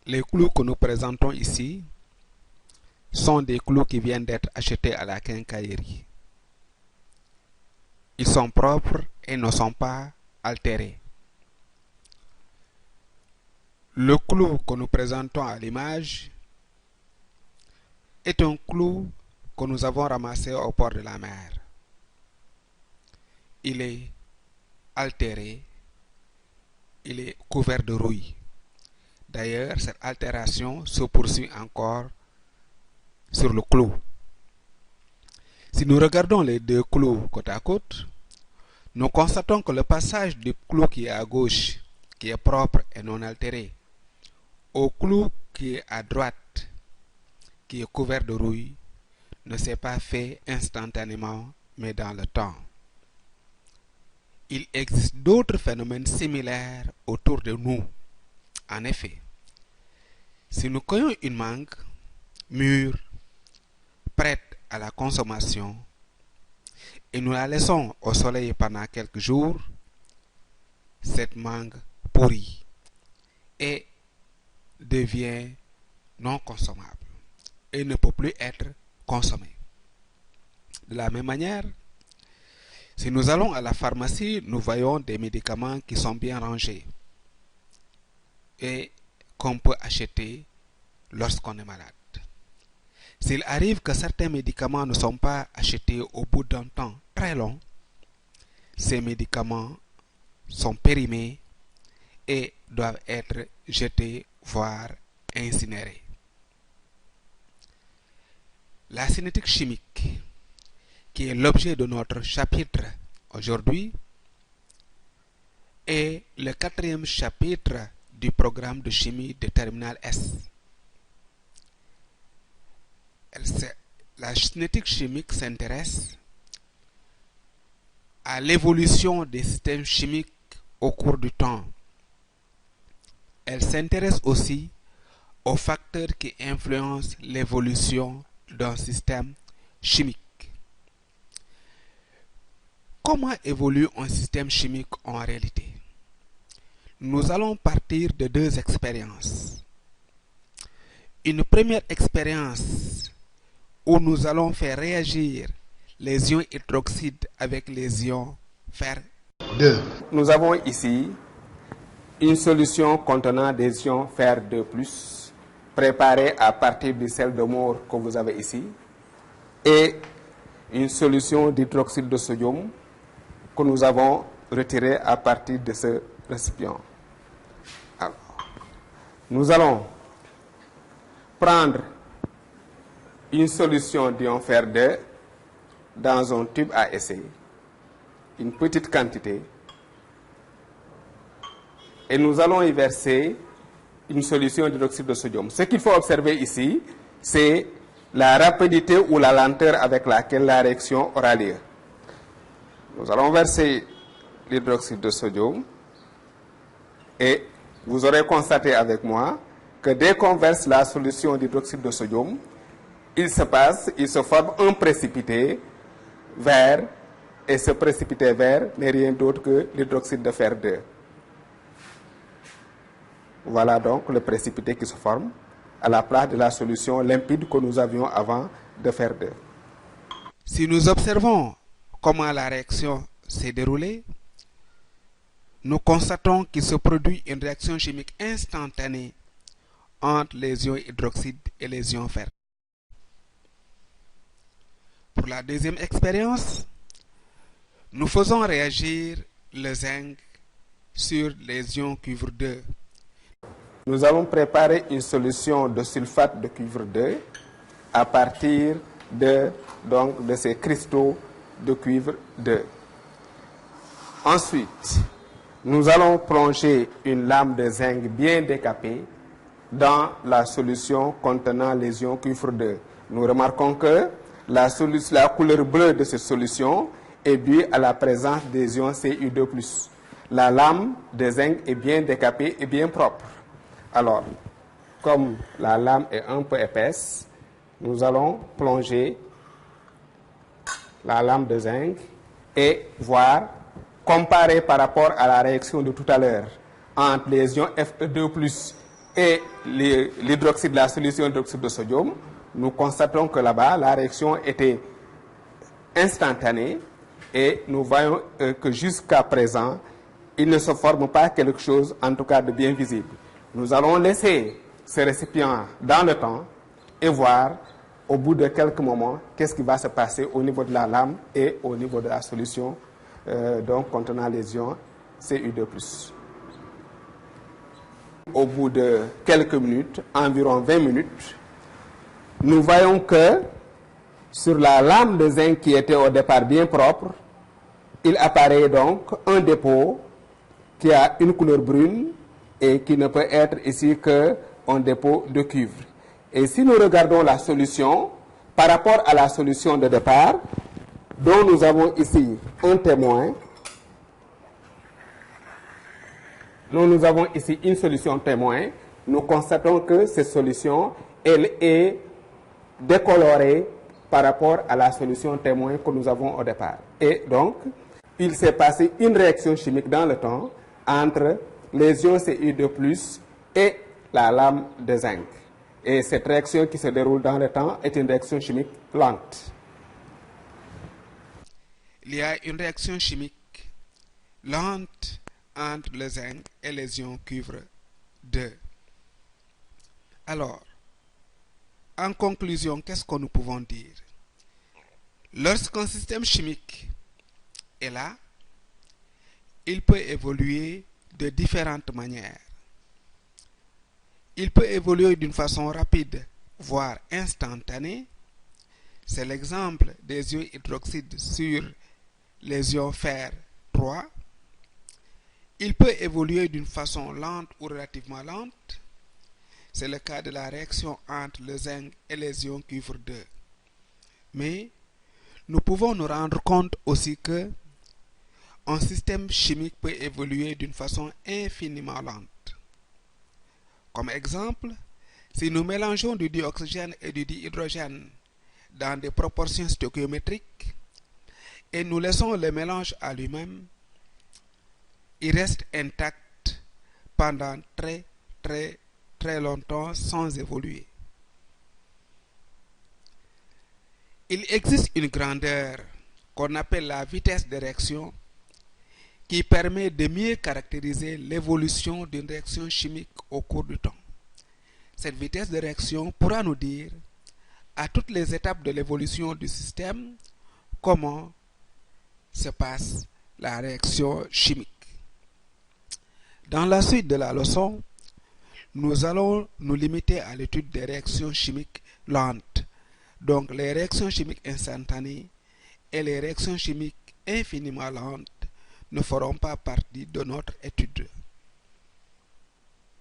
Les clous que nous présentons ici sont des clous qui viennent d'être achetés à la quincaillerie. Ils sont propres et ne sont pas altérés. Le clou que nous présentons à l'image est un clou que nous avons ramassé au port de la mer. Il est altéré, il est couvert de rouille. D'ailleurs, cette altération se poursuit encore sur le clou. Si nous regardons les deux clous côte à côte, nous constatons que le passage du clou qui est à gauche, qui est propre et non altéré, au clou qui est à droite, qui est couvert de rouille, ne s'est pas fait instantanément, mais dans le temps. Il existe d'autres phénomènes similaires autour de nous. En effet, si nous cueillons une mangue mûre, prête à la consommation, et nous la laissons au soleil pendant quelques jours, cette mangue pourrit et devient non consommable et ne peut plus être consommée. De la même manière, si nous allons à la pharmacie, nous voyons des médicaments qui sont bien rangés et qu'on peut acheter lorsqu'on est malade. S'il arrive que certains médicaments ne sont pas achetés au bout d'un temps très long, ces médicaments sont périmés et doivent être jetés, voire incinérés. La cinétique chimique, qui est l'objet de notre chapitre aujourd'hui, est le 4e chapitre du programme de chimie de terminale S. La cinétique chimique s'intéresse à l'évolution des systèmes chimiques au cours du temps. Elle s'intéresse aussi aux facteurs qui influencent l'évolution d'un système chimique. Comment évolue un système chimique en réalité? Nous allons partir de deux expériences. Une première expérience où nous allons faire réagir les ions hydroxyde avec les ions fer 2. Nous avons ici une solution contenant des ions fer 2+, préparée à partir du sel de mort que vous avez ici, et une solution d'hydroxyde de sodium que nous avons retirée à partir de ce récipient. Alors, nous allons prendre une solution d'ion fer 2 dans un tube à essai, une petite quantité, et nous allons y verser une solution d'hydroxyde de sodium. Ce qu'il faut observer ici, c'est la rapidité ou la lenteur avec laquelle la réaction aura lieu. Nous allons verser l'hydroxyde de sodium et vous aurez constaté avec moi que dès qu'on verse la solution d'hydroxyde de sodium, il se forme un précipité vert, et ce précipité vert n'est rien d'autre que l'hydroxyde de fer 2. Voilà donc le précipité qui se forme à la place de la solution limpide que nous avions avant de fer 2. Si nous observons comment la réaction s'est déroulée, nous constatons qu'il se produit une réaction chimique instantanée entre les ions hydroxyde et les ions fer. Pour la deuxième expérience, nous faisons réagir le zinc sur les ions cuivre 2. Nous allons préparer une solution de sulfate de cuivre 2 à partir de ces cristaux de cuivre 2. Ensuite, nous allons plonger une lame de zinc bien décapée dans la solution contenant les ions cuivre 2. Nous remarquons que la couleur bleue de cette solution est due à la présence des ions Cu2+. La lame de zinc est bien décapée et bien propre. Alors, comme la lame est un peu épaisse, nous allons plonger la lame de zinc et voir, comparer par rapport à la réaction de tout à l'heure entre les ions Fe2+ et l'hydroxyde de la solution hydroxyde de sodium, nous constatons que là-bas, la réaction était instantanée et nous voyons que jusqu'à présent, il ne se forme pas quelque chose, en tout cas de bien visible. Nous allons laisser ce récipient dans le temps et voir au bout de quelques moments qu'est-ce qui va se passer au niveau de la lame et au niveau de la solution donc contenant les ions Cu2+. Au bout de quelques minutes, environ 20 minutes, nous voyons que sur la lame de zinc qui était au départ bien propre, il apparaît donc un dépôt qui a une couleur brune et qui ne peut être ici qu'un dépôt de cuivre. Et si nous regardons la solution par rapport à la solution de départ, dont nous avons ici un témoin, dont nous avons ici une solution témoin, nous constatons que cette solution, elle est décolorée par rapport à la solution témoin que nous avons au départ. Et donc, il s'est passé une réaction chimique dans le temps entre les ions Cu2+ et la lame de zinc. Et cette réaction qui se déroule dans le temps est une réaction chimique lente. Il y a une réaction chimique lente entre le zinc et les ions cuivre 2. Alors, en conclusion, qu'est-ce que nous pouvons dire? Lorsqu'un système chimique est là, il peut évoluer de différentes manières. Il peut évoluer d'une façon rapide, voire instantanée. C'est l'exemple des ions hydroxydes sur les ions fer 3. Il peut évoluer d'une façon lente ou relativement lente. C'est le cas de la réaction entre le zinc et les ions cuivre 2. Mais nous pouvons nous rendre compte aussi que un système chimique peut évoluer d'une façon infiniment lente. Comme exemple, si nous mélangeons du dioxygène et du dihydrogène dans des proportions stéchiométriques et nous laissons le mélange à lui-même, il reste intact pendant très longtemps sans évoluer. Il existe une grandeur qu'on appelle la vitesse de réaction qui permet de mieux caractériser l'évolution d'une réaction chimique au cours du temps. Cette vitesse de réaction pourra nous dire, à toutes les étapes de l'évolution du système, comment se passe la réaction chimique. Dans la suite de la leçon, nous allons nous limiter à l'étude des réactions chimiques lentes, donc les réactions chimiques instantanées et les réactions chimiques infiniment lentes ne feront pas partie de notre étude.